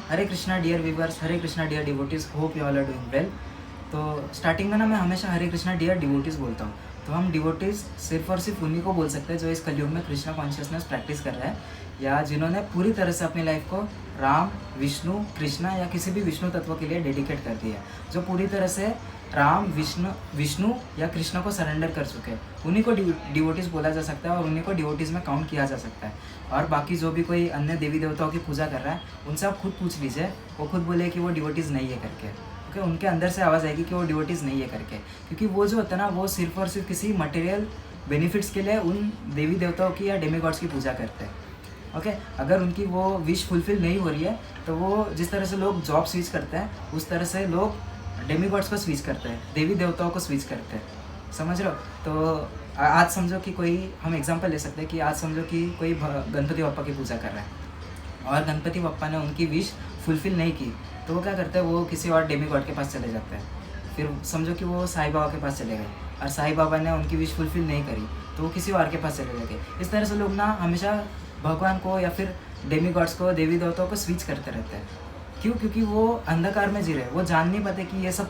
Hare Krishna dear viewers, Hare Krishna dear devotees, hope you all are doing well. तो starting में ना मैं हमेशा हरे कृष्णा डियर डिवोटीज बोलता हूँ। तो हम डिवोटीज सिर्फ और सिर्फ उन्हीं को बोल सकते हैं जो इस कलयुग में कृष्णा कॉन्शियसनेस प्रैक्टिस कर रहे हैं, या जिन्होंने पूरी तरह से अपनी लाइफ को राम, विष्णु, कृष्णा या किसी भी विष्णु तत्व के लिए डेडिकेट कर दिया है, जो पूरी तरह से राम, विष्णु या कृष्ण को सरेंडर कर चुके हैं। उन्हीं को डिवोटीज बोला जा सकता है और उन्हीं को डिवोटीज में काउंट किया जा सकता है। और बाकी जो भी कोई अन्य देवी देवताओं की पूजा कर रहा है, उनसे आप खुद पूछ लीजिए, वो खुद बोले कि वो डिवोटीज नहीं है करके। ओके, उनके अंदर से आवाज़ आएगी कि वो डिवोटीज नहीं है करके, क्योंकि वो जो होता है ना, वो सिर्फ और सिर्फ किसी मटेरियल बेनिफिट्स के लिए उन देवी देवताओं की या डेमीगॉड्स की पूजा करते हैं। ओके, अगर उनकी वो विश फुलफिल नहीं हो रही है, तो वो जिस तरह से लोग जॉब स्विच करते हैं, उस तरह से लोग डेमीगॉड्स को स्विच करते हैं, देवी देवताओं को स्विच करते हैं। समझ रहे हो? तो आज समझो कि कोई, हम एग्जांपल ले सकते हैं कि आज समझो कि कोई गणपति बप्पा की पूजा कर रहा है और गणपति बप्पा ने उनकी विश फुलफिल नहीं की, तो वो क्या करते हैं, वो किसी और डेमीगॉड के पास चले जाते हैं। फिर समझो कि वो साईं बाबा के पास चले गए और साईं बाबा ने उनकी विश फुलफिल नहीं करी, तो वो किसी और के पास चले गए। इस तरह से लोग ना हमेशा भगवान को या फिर डेमीगॉड्स को, देवी देवताओं को स्विच करते रहते हैं। क्यों? क्योंकि वो अंधकार में जी रहे, वो जान नहीं पाते कि ये सब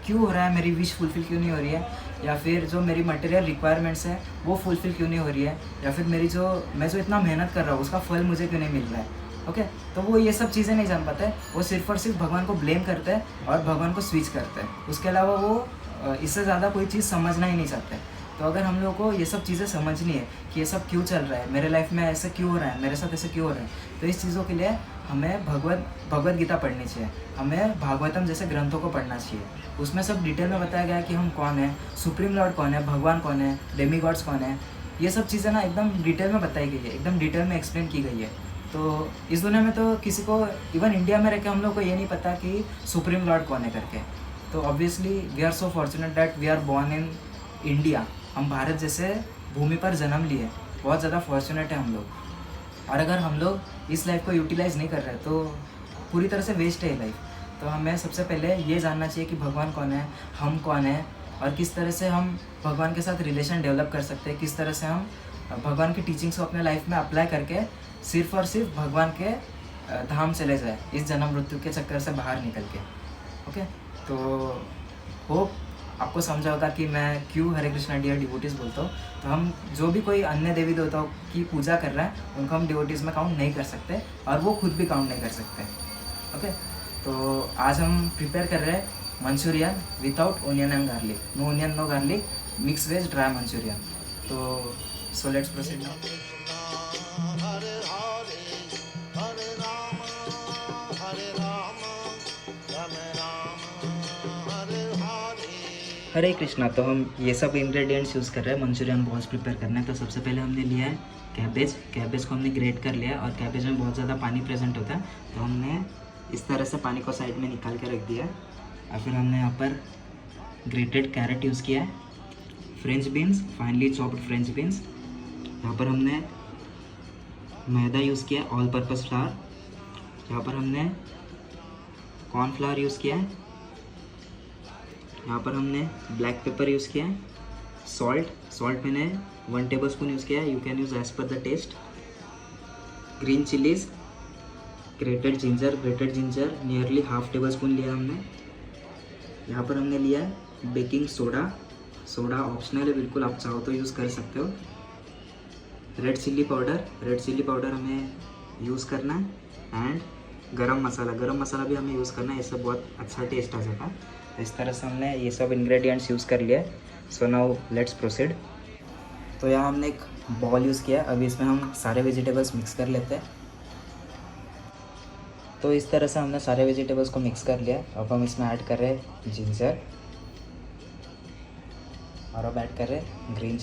क्यों हो रहा है, मेरी विश फुलफिल क्यों नहीं हो रही है, या फिर जो मेरी मटेरियल रिक्वायरमेंट्स हैं वो फुलफिल क्यों नहीं हो रही है, या फिर मैं जो इतना मेहनत कर रहा हूँ उसका फल मुझे क्यों नहीं मिल रहा है। ओके, तो वो ये सब चीज़ें नहीं जान पाते, वो सिर्फ और सिर्फ भगवान को ब्लेम करते हैं और भगवान को स्विच करते हैं। उसके अलावा वो इससे ज़्यादा कोई चीज़ समझना ही नहीं चाहते। तो अगर हम लोग को ये सब चीज़ें समझनी है कि ये सब क्यों चल रहा है, मेरे लाइफ में ऐसे क्यों हो रहा है, मेरे साथ ऐसे क्यों हो रहा है, तो इस चीज़ों के लिए हमें भगवत गीता पढ़नी चाहिए, हमें भागवतम जैसे ग्रंथों को पढ़ना चाहिए। उसमें सब डिटेल में बताया गया है कि हम कौन है, सुप्रीम लॉर्ड कौन है, भगवान कौन है, डेमीगॉड्स कौन है। ये सब चीज़ें ना एकदम डिटेल में बताई गई है, एकदम डिटेल में एक्सप्लेन की गई है। तो इस दुनिया में तो किसी को, इवन इंडिया में रह के हम लोग को ये नहीं पता कि सुप्रीम लॉर्ड कौन है करके। तो obviously we are so fortunate that we are born in India. हम भारत जैसे भूमि पर जन्म लिए, बहुत ज़्यादा फॉर्चुनेट है हम लोग। और अगर हम लोग इस लाइफ को यूटिलाइज़ नहीं कर रहे तो पूरी तरह से वेस्ट है लाइफ। तो हमें सबसे पहले ये जानना चाहिए कि भगवान कौन है, हम कौन है, और किस तरह से हम भगवान के साथ रिलेशन डेवलप कर सकते हैं, किस तरह से हम भगवान की टीचिंग्स को अपने लाइफ में अप्लाई करके सिर्फ और सिर्फ भगवान के धाम चले जाए, इस जन्म मृत्यु के चक्कर से बाहर निकल के। ओके, तो होप आपको समझा होगा कि मैं क्यों हरे कृष्णा डियर डिवोटीज़ बोलता हूँ। तो हम जो भी कोई अन्य देवी देवताओं की पूजा कर रहे हैं, उनको हम डिवोटीज़ में काउंट नहीं कर सकते और वो खुद भी काउंट नहीं कर सकते। ओके, तो आज हम प्रिपेयर कर रहे हैं Manchurian without onion and garlic, no onion no garlic, mix veg dry Manchurian. तो so let's proceed now. Hare Krishna. तो हम ये सब इंग्रेडिएंट्स यूज़ कर रहे हैं मंचूरियन बॉल्स प्रिपेयर करने। तो सबसे पहले हमने लिया है कैबेज को हमने ग्रेट कर लिया, और कैबेज में बहुत ज़्यादा पानी प्रेजेंट होता है, तो हमने इस तरह से पानी को साइड में निकाल के रख दिया है। और फिर हमने यहाँ पर ग्रेटेड कैरेट यूज़ किया है, French beans, finally chopped French beans. यहाँ पर हमने मैदा यूज़ किया, ऑल पर्पज़ फ्लावर। यहाँ पर हमने कॉर्नफ्लावर यूज़ किया है। यहाँ पर हमने ब्लैक पेपर यूज़ किया है, सॉल्ट मैंने 1 टेबलस्पून यूज़ किया है, you can use as per the taste. Green chillies, grated ginger nearly 1/2 tablespoon लिया हमने। यहाँ पर हमने लिया है बेकिंग सोडा ऑप्शनल है बिल्कुल, आप चाहो तो यूज़ कर सकते हो। रेड चिल्ली पाउडर हमें यूज़ करना है, एंड गरम मसाला भी हमें यूज़ करना है, इससे बहुत अच्छा टेस्ट आ जाता है। इस तरह से हमने ये सब इंग्रेडिएंट्स यूज़ कर लिया। सो नाउ लेट्स प्रोसीड। तो यहाँ हमने एक बॉल यूज़ किया, अभी इसमें हम सारे वेजिटेबल्स मिक्स कर लेते हैं। तो इस तरह से हमने सारे वेजिटेबल्स को मिक्स कर लिया। अब हम इसमें ऐड कर रहे हैं जिंजर, और अब ऐड कर रहे हैं ग्रीन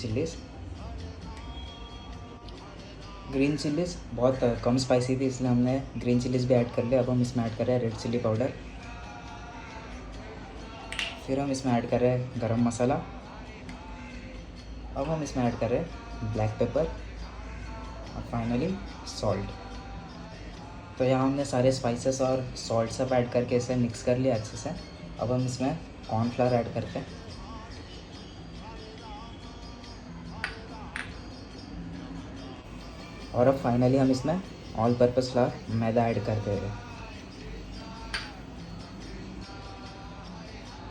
चिल्लीज़ बहुत कम स्पाइसी थी, इसलिए हमने ग्रीन चिल्लीज़ भी ऐड कर लिया। अब हम इसमें ऐड कर रहे हैं रेड चिल्ली पाउडर, फिर हम इसमें ऐड कर रहे हैं गरम मसाला, अब हम इसमें ऐड कर रहे हैं ब्लैक पेपर, और फाइनली सॉल्ट। तो यहाँ हमने सारे स्पाइसेस और सॉल्ट सब ऐड करके इसे मिक्स कर लिया अच्छे से। अब हम इसमें कॉर्नफ्लावर ऐड करते हैं, और अब फाइनली हम इसमें ऑल पर्पस फ्लावर मैदा ऐड कर दे रहे हैं।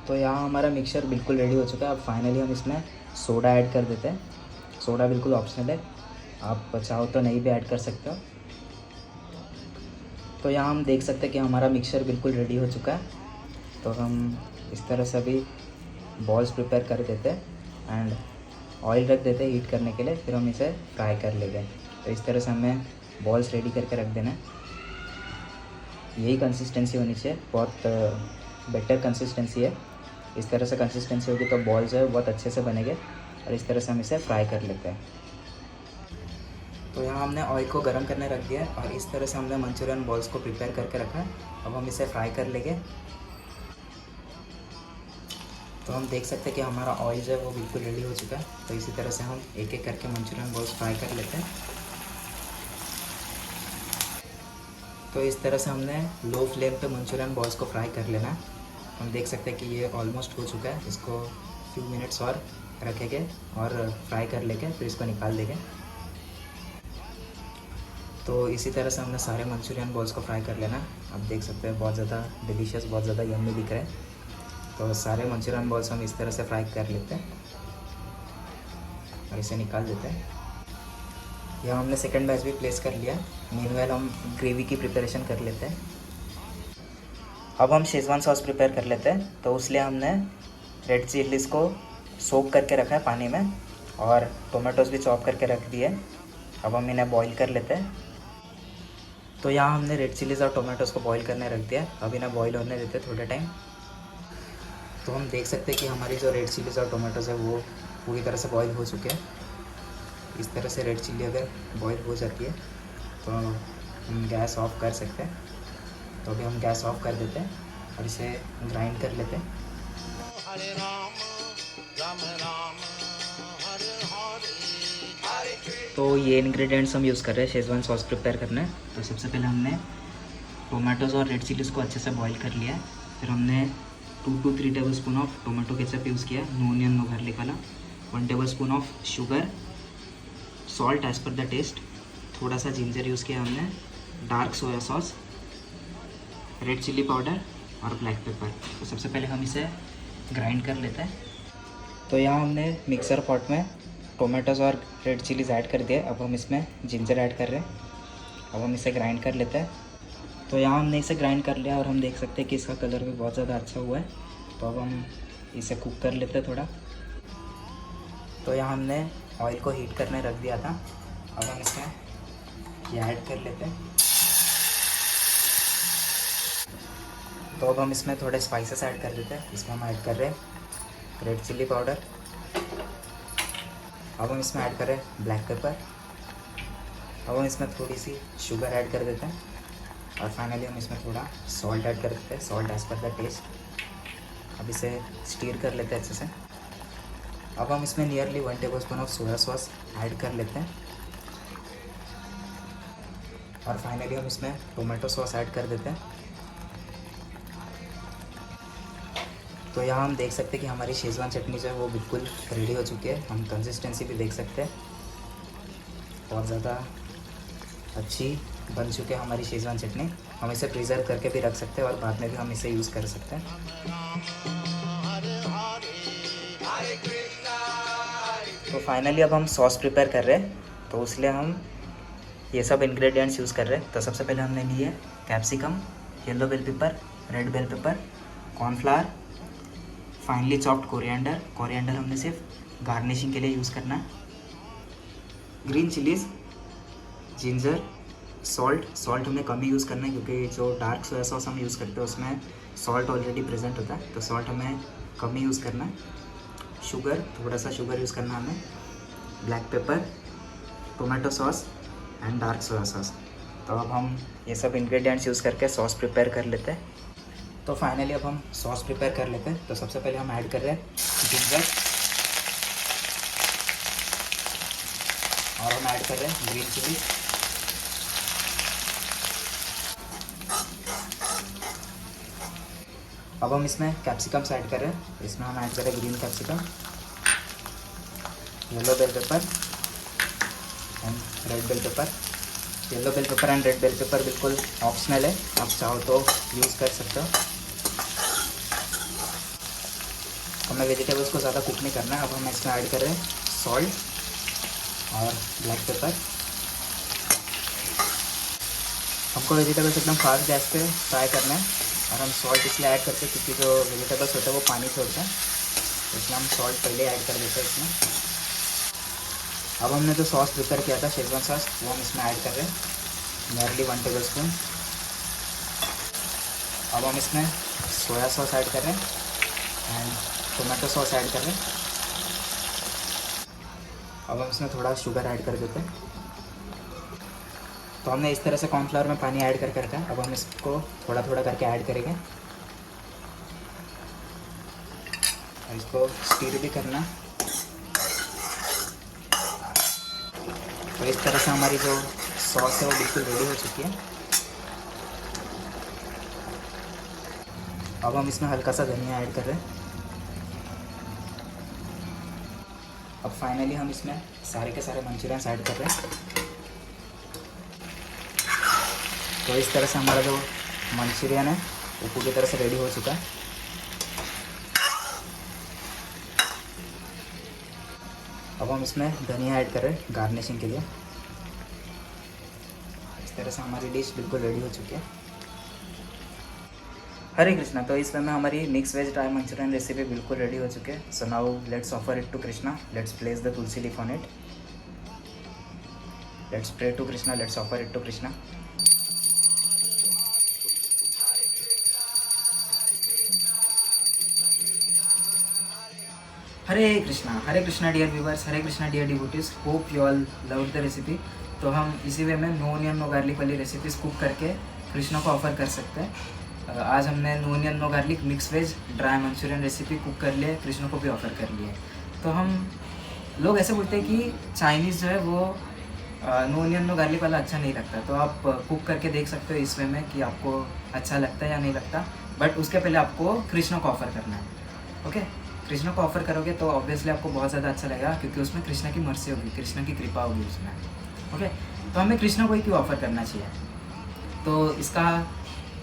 तो यहाँ हमारा मिक्सचर बिल्कुल रेडी हो चुका है। अब फाइनली हम इसमें सोडा ऐड कर देते हैं। सोडा बिल्कुल ऑप्शनल है, आप चाहो तो नहीं भी ऐड कर सकते हो। तो यहाँ हम देख सकते हैं कि हमारा मिक्सचर बिल्कुल रेडी हो चुका है। तो हम इस तरह से अभी बॉल्स प्रिपेयर कर देते हैं एंड ऑयल रख देते हैं हीट करने के लिए, फिर हम इसे फ्राई कर लेंगे। तो इस तरह से हमें बॉल्स रेडी करके रख देना है। यही कंसिस्टेंसी होनी चाहिए, बहुत बेटर कंसिस्टेंसी है। इस तरह से कंसिस्टेंसी होगी तो बॉल्स है बहुत अच्छे से बनेंगे। और इस तरह से हम इसे फ्राई कर लेते हैं। तो यहाँ हमने ऑयल को गर्म करने रख दिया है और इस तरह से हमने मंचूरियन बॉल्स को प्रिपेयर करके रखा है। अब हम इसे फ्राई कर लेंगे। तो हम देख सकते हैं कि हमारा ऑयल जो है वो बिल्कुल रेडी हो चुका है। तो इसी तरह से हम एक एक करके मंचूरियन बॉल्स फ्राई कर लेते हैं। तो इस तरह से हमने लो फ्लेम पे मंचूरियन बॉल्स को फ्राई कर लेना है। हम देख सकते हैं कि ये ऑलमोस्ट हो चुका है। इसको फ्यू मिनट्स और रखेंगे और फ्राई कर लेंगे, फिर इसको निकाल देंगे। तो इसी तरह से हमने सारे मंचूरियन बॉल्स को फ्राई कर लेना। आप देख सकते हैं बहुत ज़्यादा डिलीशियस, बहुत ज़्यादा यम्मी दिख रहा है। तो सारे मंचूरियन बॉल्स हम इस तरह से फ्राई कर लेते हैं और इसे निकाल देते हैं। यहाँ हमने सेकंड बैच भी प्लेस कर लिया। मीनवाइल हम ग्रेवी की प्रिपरेशन कर लेते हैं। अब हम शेजवान सॉस प्रिपेयर कर लेते हैं। तो उसलिए हमने रेड चिलीज़ को सोक करके रखा है पानी में और टोमेटोज़ भी चॉप करके रख दिए। अब हम इन्हें बॉईल कर लेते हैं। तो यहाँ हमने रेड चिलीज़ और टोमेटोज़ को बॉईल करने रख दिया। अब इन्हें बॉईल होने देते थोड़े टाइम। तो हम देख सकते हैं कि हमारी जो रेड चिलीज़ और टोमेटोज़ है वो पूरी तरह से बॉईल हो चुके हैं। इस तरह से रेड चिल्ली अगर बॉईल हो जाती है तो हम गैस ऑफ कर सकते हैं। तो अभी हम गैस ऑफ कर देते हैं और इसे ग्राइंड कर लेते हैं। हरे राम राम राम हरे हरे। तो ये इंग्रेडिएंट्स हम यूज़ कर रहे हैं शेजवान सॉस प्रिपेयर करना है। तो सबसे पहले हमने टोमेटोज़ और रेड चिलीज़ को अच्छे से बॉईल कर लिया है। फिर हमने 2 to 3 tablespoon of tomato ketchup use किया, नो ऑनियन नो गार्लिक वाला। 1 tablespoon of sugar, salt as per the taste, थोड़ा सा जिंजर यूज़ किया हमने, dark soya sauce, red chilli powder और ब्लैक पेपर। तो सबसे पहले हम इसे ग्राइंड कर लेते हैं। तो यहाँ हमने मिक्सर पॉट में टोमेटोज़ और रेड चिलीज़ ऐड कर दिए। अब हम इसमें जिंजर ऐड कर रहे हैं। अब हम इसे ग्राइंड कर लेते हैं। तो यहाँ हमने इसे ग्राइंड कर लिया और हम देख सकते हैं कि इसका कलर भी बहुत ज़्यादा अच्छा हुआ है। तो अब हम इसे कुक कर लेते हैं थोड़ा। तो यहाँ हमने ऑयल को हीट करने रख दिया था। अब हम इसमें ये ऐड कर लेते हैं। तो अब हम इसमें थोड़े स्पाइसेस ऐड कर देते हैं। इसमें हम ऐड कर रहे हैं रेड चिल्ली पाउडर। अब हम इसमें ऐड कर रहे हैं ब्लैक पेपर। अब हम इसमें थोड़ी सी शुगर ऐड कर देते हैं और फाइनली हम इसमें थोड़ा सॉल्ट ऐड कर देते हैं, salt as per the taste. अब इसे स्टीर कर लेते हैं अच्छे से। अब हम इसमें nearly 1 tablespoon of soya sauce add कर लेते हैं और फाइनली हम इसमें टोमेटो सॉस ऐड कर देते हैं। तो यहाँ हम देख सकते हैं कि हमारी शेजवान चटनी जो है वो बिल्कुल रेडी हो चुकी है। हम कंसिस्टेंसी भी देख सकते हैं, बहुत ज़्यादा अच्छी बन चुकी है हमारी शेजवान चटनी। हम इसे प्रिजर्व करके भी रख सकते हैं और बाद में भी हम इसे यूज़ कर सकते हैं। तो फाइनली अब हम सॉस प्रिपेयर कर रहे हैं। तो इसलिए हम ये सब इंग्रेडिएंट्स यूज़ कर रहे हैं। तो सबसे पहले हमने लिए capsicum, yellow bell pepper, red bell pepper, cornflour, finally chopped coriander. Coriander हमने सिर्फ गार्निशिंग के लिए यूज़ करना है, ग्रीन चिलीज़, जिंजर, सॉल्ट हमें कम ही यूज़ करना है क्योंकि जो डार्क सोया सॉस हम यूज़ करते हैं उसमें सॉल्ट ऑलरेडी प्रेजेंट होता है। तो सॉल्ट हमें कम ही यूज़ करना है। शुगर, थोड़ा सा शुगर यूज़ करना है हमें, black pepper, tomato sauce and dark soya sauce. तो अब हम ये सब इंग्रेडिएंट्स यूज़ करके सॉस प्रिपेयर कर लेते हैं। तो फाइनली अब हम सॉस प्रिपेयर कर लेते हैं। तो सबसे पहले हम ऐड कर रहे हैं जिंजर और हम ऐड कर रहे हैं ग्रीन चिली। अब हम इसमें कैप्सिकम्स ऐड कर रहे हैं। इसमें हम ऐड कर रहे हैं green capsicum, yellow bell pepper and red bell pepper. Yellow bell pepper and red bell pepper बिल्कुल ऑप्शनल है, आप चाहो तो यूज़ कर सकते हो। हमें वेजिटेबल्स को ज़्यादा कुक नहीं करना है। अब हम इसमें ऐड कर रहे हैं सॉल्ट और ब्लैक पेपर। हमको वेजिटेबल्स एकदम फास्ट गैस पे फ्राई करना है, और हम सॉल्ट इसलिए ऐड करते हैं क्योंकि जो वेजिटेबल्स होते हैं वो पानी छोड़ते हैं, इसलिए हम सॉल्ट पहले ऐड कर देते हैं इसमें। अब हमने जो सॉस प्रिपेयर किया था शेजवान सॉस, वो हम इसमें ऐड कर रहे हैं, नियरली 1 टेबल स्पून। अब हम इसमें सोया सॉस ऐड कर रहे हैं एंड टोमेटो सॉस ऐड कर रहे हैं। अब हम इसमें थोड़ा शुगर ऐड कर देते हैं। तो हमने इस तरह से कॉर्नफ्लावर में पानी ऐड करके रखा है। अब हम इसको थोड़ा थोड़ा करके ऐड करेंगे और इसको स्टीर भी करना। तो इस तरह से हमारी जो सॉस है वो बिल्कुल रेडी हो चुकी है। अब हम इसमें हल्का सा धनिया ऐड कर रहे हैं। अब फाइनली हम इसमें सारे के सारे मंचूरियंस ऐड कर रहे हैं। तो इस तरह से हमारा जो मंचूरियन है वो पूरी तरह से रेडी हो चुका है। अब हम इसमें धनिया ऐड कर रहे हैं गार्निशिंग के लिए। इस तरह से हमारी डिश बिल्कुल रेडी हो चुकी है। हरे कृष्णा। तो इस वे में हमारी mix veg dry Manchurian recipe बिल्कुल रेडी हो चुके हैं। So now let's offer it to Krishna, let's place the tulsi leaf on it, let's pray to Krishna, let's offer it to Krishna. Hare Krishna dear viewers, Hare Krishna dear devotees, hope you all loved the recipe. तो हम इसी way में no onion no garlic वाली recipes cook करके कृष्णा को offer कर सकते हैं। आज हमने no onion no garlic mix veg dry Manchurian recipe cook कर लिए, कृष्णा को भी ऑफर कर लिए। तो हम लोग ऐसे बोलते हैं कि चाइनीज़ जो है वो नो ऑनियन नो गार्लिक वाला अच्छा नहीं लगता। तो आप कुक करके देख सकते हो इस वे में कि आपको अच्छा लगता है या नहीं लगता, बट उसके पहले आपको कृष्णा को ऑफर करना है। ओके, कृष्णा को ऑफर करोगे तो ऑब्वियसली आपको बहुत ज़्यादा अच्छा लगेगा, क्योंकि उसमें कृष्णा की मर्सी होगी, कृष्णा की कृपा होगी उसमें। ओके, तो हमें कृष्णा को ही क्यों ऑफर करना चाहिए? तो इसका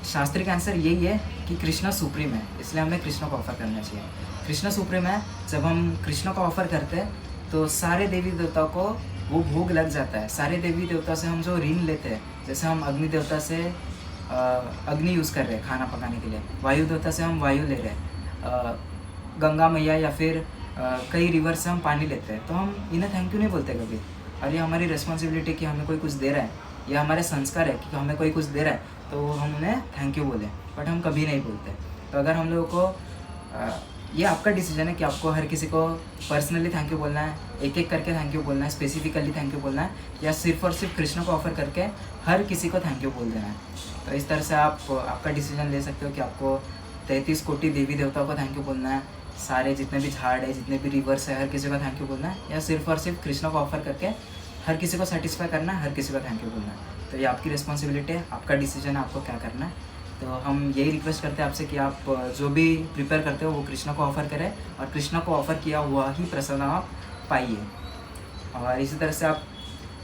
शास्त्रिक आंसर यही है कि कृष्णा सुप्रीम है, इसलिए हमें कृष्णा को ऑफर करना चाहिए। कृष्णा सुप्रीम है, जब हम कृष्णा को ऑफर करते हैं तो सारे देवी देवताओं को वो भोग लग जाता है। सारे देवी देवता से हम जो ऋण लेते हैं, जैसे हम अग्नि देवता से अग्नि यूज़ कर रहे हैं खाना पकाने के लिए, वायु देवता से हम वायु ले रहे हैं, गंगा मैया या फिर कई रिवर से हम पानी लेते हैं, तो हम इन्हें थैंक यू नहीं बोलते कभी। और ये हमारी रिस्पॉन्सिबिलिटी कि हमें कोई कुछ दे रहा है, ये हमारे संस्कार है कि हमें कोई कुछ दे रहा है तो हम उन्हें थैंक यू बोलें, बट हम कभी नहीं बोलते। तो अगर हम लोगों को ये आपका डिसीजन है कि आपको हर किसी को पर्सनली थैंक यू बोलना है, एक एक करके थैंक यू बोलना है, स्पेसिफिकली थैंक यू बोलना है, या सिर्फ और सिर्फ कृष्ण को ऑफर करके हर किसी को थैंक यू बोल देना है। तो इस तरह से आप आपका डिसीजन ले सकते हो कि आपको 33 कोटि देवी देवताओं को थैंक यू बोलना है, सारे जितने भी झाड़ है, जितने भी रिवर्स है, हर किसी को थैंक यू बोलना है, या सिर्फ और सिर्फ कृष्ण को ऑफर करके हर किसी को सेटिस्फाई करना है, हर किसी को थैंक यू बोलना है। तो ये आपकी रिस्पॉन्सिबिलिटी है, आपका डिसीजन है आपको क्या करना है। तो हम यही रिक्वेस्ट करते हैं आपसे कि आप जो भी प्रिपेयर करते हो वो कृष्णा को ऑफ़र करें, और कृष्णा को ऑफ़र किया हुआ ही प्रसाद आप पाइए। और इसी तरह से आप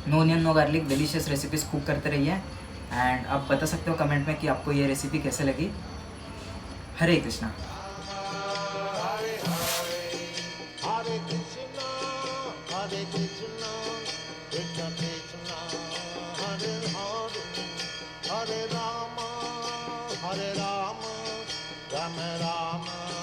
no onion no garlic delicious recipes cook करते रहिए, एंड आप बता सकते हो कमेंट में कि आपको ये रेसिपी कैसे लगी। हरे Krishna. Hare Rama, Rama Rama,